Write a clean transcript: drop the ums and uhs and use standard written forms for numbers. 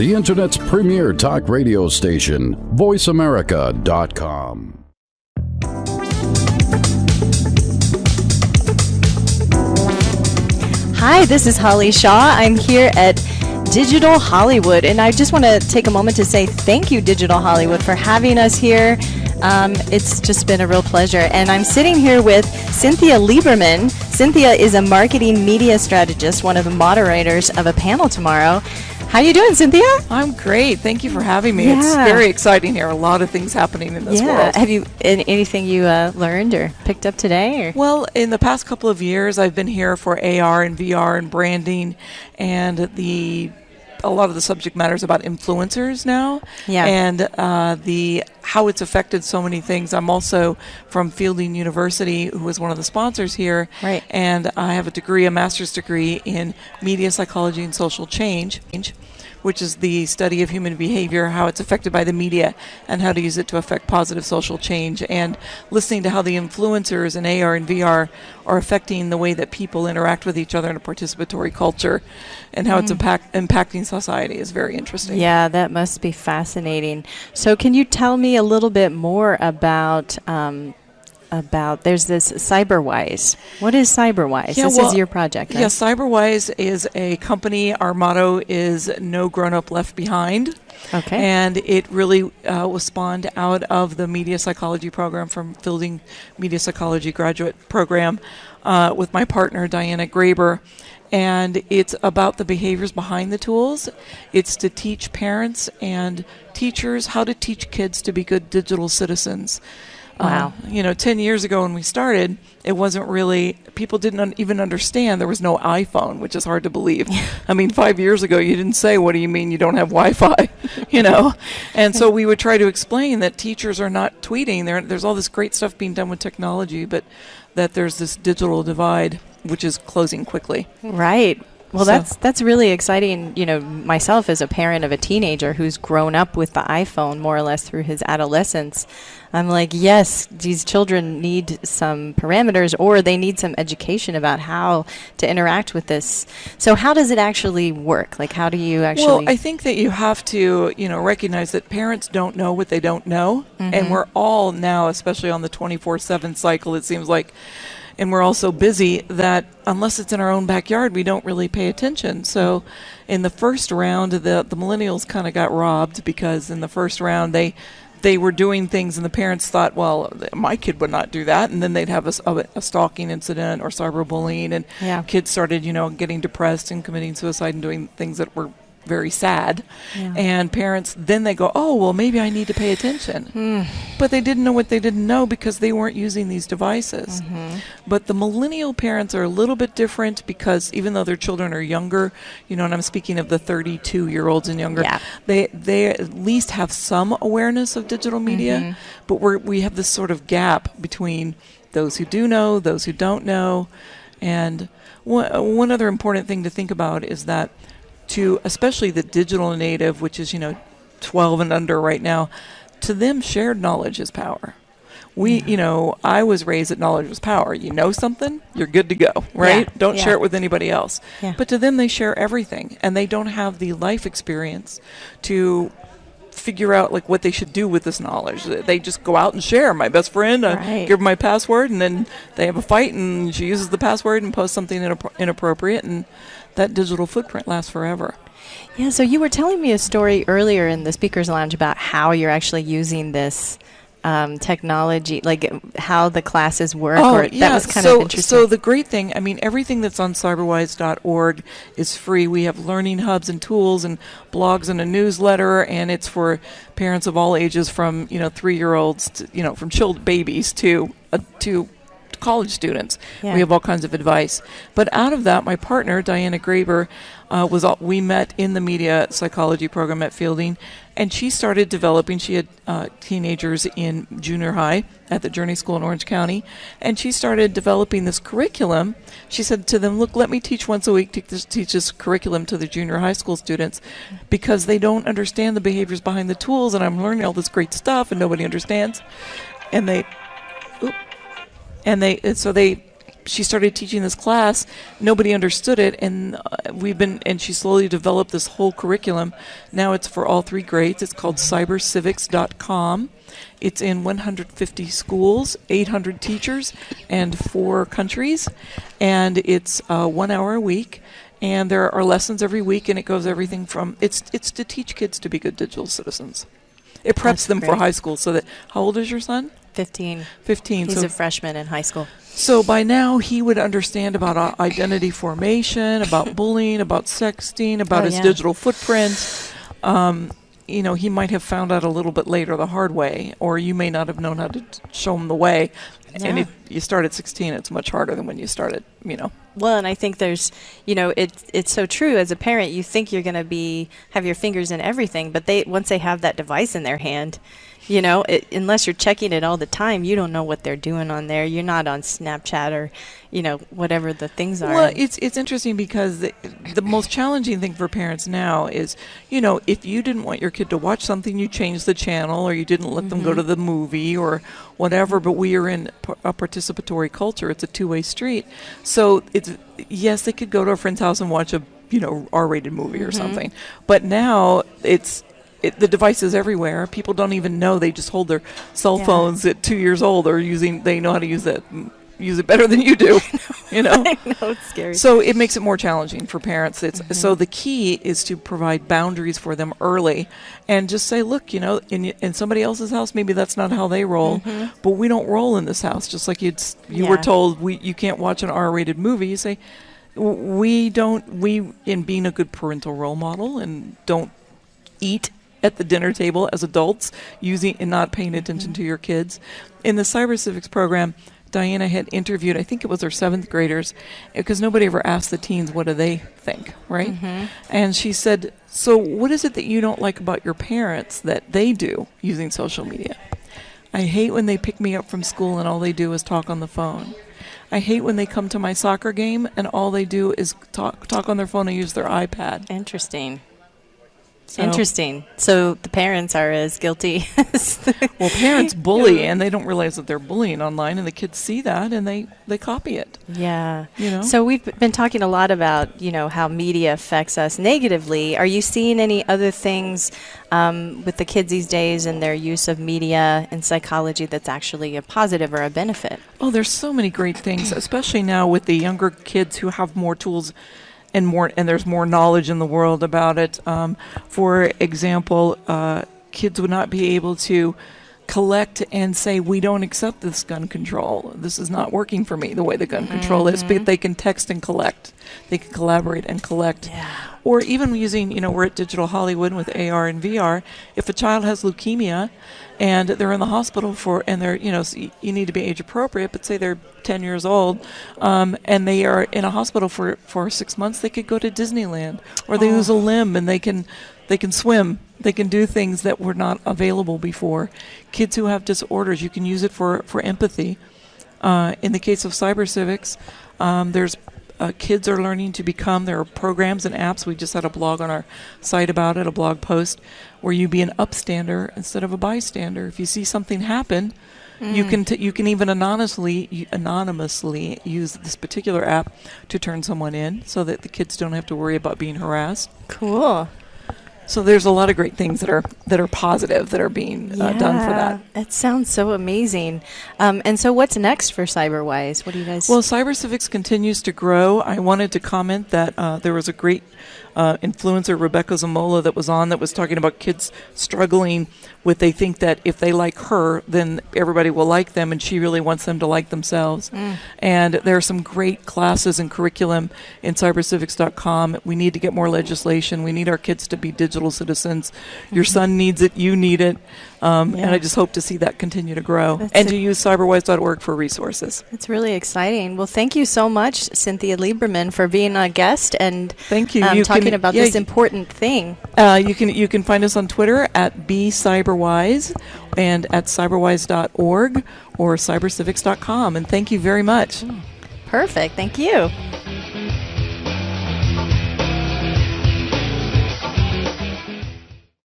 the Internet's premier talk radio station, VoiceAmerica.com. Hi, this is Holly Shaw. I'm here at Digital Hollywood, and I just want to take a moment to say thank you, Digital Hollywood, for having us here. It's just been a real pleasure. And I'm sitting here with Cynthia Lieberman. Cynthia is a marketing media strategist, one of the moderators of a panel tomorrow. How you doing, Cynthia? I'm great. Thank you for having me. Yeah. It's very exciting here. A lot of things happening in this world. Have you anything you learned or picked up today? Or? Well, in the past couple of years, I've been here for AR and VR and branding, and a lot of the subject matter is about influencers now, and how it's affected so many things. I'm also from Fielding University, who is one of the sponsors here, right. And I have a master's degree in media psychology and social change, which is the study of human behavior, how it's affected by the media, and how to use it to affect positive social change, and listening to how the influencers in AR and VR are affecting the way that people interact with each other in a participatory culture, and how it's impacting society is very interesting. Yeah, that must be fascinating. So can you tell me a little bit more about there's this Cyberwise. What is Cyberwise? This is your project, right? Yeah, Cyberwise is a company. Our motto is no grown-up left behind. Okay. And it really was spawned out of the media psychology program from Fielding Media Psychology graduate program with my partner, Diana Graber. And it's about the behaviors behind the tools. It's to teach parents and teachers how to teach kids to be good digital citizens. Wow. 10 years ago when we started, it wasn't really, people didn't even understand there was no iPhone, which is hard to believe. I mean, 5 years ago, you didn't say, what do you mean you don't have Wi-Fi, And so we would try to explain that teachers are not tweeting. There's all this great stuff being done with technology, but that there's this digital divide, which is closing quickly. Right. Well, that's really exciting. Myself as a parent of a teenager who's grown up with the iPhone more or less through his adolescence, I'm like, yes, these children need some parameters, or they need some education about how to interact with this. So how does it actually work? Like, how do you actually... Well, I think that you have to, recognize that parents don't know what they don't know. Mm-hmm. And we're all now, especially on the 24/7 cycle, it seems like, and we're all so busy that unless it's in our own backyard, we don't really pay attention. So in the first round, the millennials kind of got robbed, because in the first round, they were doing things and the parents thought, well, my kid would not do that. And then they'd have a stalking incident or cyberbullying, and kids started, getting depressed and committing suicide and doing things that were very sad. Yeah. And parents, then they go, oh, well, maybe I need to pay attention. But they didn't know what they didn't know because they weren't using these devices. Mm-hmm. But the millennial parents are a little bit different, because even though their children are younger, and I'm speaking of the 32-year-olds and younger, they at least have some awareness of digital media. But we have this sort of gap between those who do know, those who don't know. And one other important thing to think about is that especially the digital native, which is, 12 and under right now, to them, shared knowledge is power. I was raised that knowledge was power. You know something, you're good to go, right? Yeah. Don't share it with anybody else. Yeah. But to them, they share everything, and they don't have the life experience to figure out what they should do with this knowledge. They just go out and share. My best friend, give her my password, and then they have a fight, and she uses the password and posts something inappropriate, and that digital footprint lasts forever. Yeah, so you were telling me a story earlier in the speaker's lounge about how you're actually using this technology, like how the classes work. That was kind of interesting. So the great thing, everything that's on cyberwise.org is free. We have learning hubs and tools and blogs and a newsletter, and it's for parents of all ages, from 3-year-olds to, from babies to college students. Yeah. We have all kinds of advice. But out of that, my partner, Diana Graber, we met in the media psychology program at Fielding, and she started developing, she had teenagers in junior high at the Journey School in Orange County, and she started developing this curriculum. She said to them, look, let me teach once a week, teach this curriculum to the junior high school students, because they don't understand the behaviors behind the tools, and I'm learning all this great stuff and nobody understands. And they she started teaching this class. Nobody understood it, and she slowly developed this whole curriculum. Now it's for all 3 grades. It's called cybercivics.com. It's in 150 schools, 800 teachers, and 4 countries. And it's 1 hour a week. And there are lessons every week, and it goes everything from it's to teach kids to be good digital citizens. It preps That's them for great. high school. So that, how old is your son? 15. 15. He's so a freshman in high school. So by now he would understand about identity formation, about bullying, about sexting, about his digital footprint. He might have found out a little bit later the hard way, or you may not have known how to show him the way. Yeah. And if you start at 16, it's much harder than when you started, Well, and I think there's, it's so true. As a parent, you think you're going to have your fingers in everything, but once they have that device in their hand, unless you're checking it all the time, you don't know what they're doing on there. You're not on Snapchat or, whatever the things are. Well, it's interesting because the most challenging thing for parents now is, if you didn't want your kid to watch something, you changed the channel, or you didn't let them go to the movie or whatever. But we are in a participatory culture. It's a two-way street. So yes, they could go to a friend's house and watch a R-rated movie or something. But now the device is everywhere. People don't even know. They just hold their cell phones at 2 years old, or they know how to use it better than you do. I know, it's scary. So it makes it more challenging for parents. So the key is to provide boundaries for them early, and just say, look, in somebody else's house, maybe that's not how they roll, but we don't roll in this house. Just like you were told you can't watch an R-rated movie. You say, we in being a good parental role model, and don't eat at the dinner table as adults using and not paying attention to your kids. In the Cyber Civics program, Diana had interviewed, I think it was her 7th graders, because nobody ever asked the teens what do they think, right? And she said, so what is it that you don't like about your parents that they do using social media? I hate when they pick me up from school and all they do is talk on the phone. I hate when they come to my soccer game and all they do is talk on their phone and use their iPad. Interesting. So the parents are as guilty as well, parents bully, and they don't realize that they're bullying online, and the kids see that, and they copy it. Yeah. So we've been talking a lot about, how media affects us negatively. Are you seeing any other things with the kids these days and their use of media and psychology that's actually a positive or a benefit? Oh, there's so many great things, especially now with the younger kids who have more tools and there's more knowledge in the world about it. For example, kids would not be able to collect and say, we don't accept this gun control. This is not working for me the way the gun control is, but they can text and collect. They can collaborate and collect. Yeah. Or even using, we're at Digital Hollywood with AR and VR. If a child has leukemia and they're in the hospital and they're, so you need to be age appropriate, but say they're 10 years old, and they are in a hospital for 6 months, they could go to Disneyland, or they lose a limb and they can swim. They can do things that were not available before. Kids who have disorders, you can use it for empathy. In the case of cyber civics, there's kids are learning to become, there are programs and apps. We just had a blog on our site about it, a blog post, where you be an upstander instead of a bystander. If you see something happen, you can even anonymously use this particular app to turn someone in, so that the kids don't have to worry about being harassed. Cool. So there's a lot of great things that are positive that are being done for that. That sounds so amazing. And so what's next for Cyberwise? What do you guys... Well, Cyber Civics continues to grow. I wanted to comment that there was a great influencer, Rebecca Zamola, that was talking about kids struggling with, they think that if they like her, then everybody will like them, and she really wants them to like themselves. And there are some great classes and curriculum in cybercivics.com. We need to get more legislation. We need our kids to be digital citizens. Your son needs it. You need it. And I just hope to see that continue to grow. To use cyberwise.org for resources. It's really exciting. Well, thank you so much, Cynthia Lieberman, for being a guest and thank you. Talking about this important thing. You can find us on Twitter at bcyberwise and at cyberwise.org or cybercivics.com. And thank you very much. Perfect. Thank you.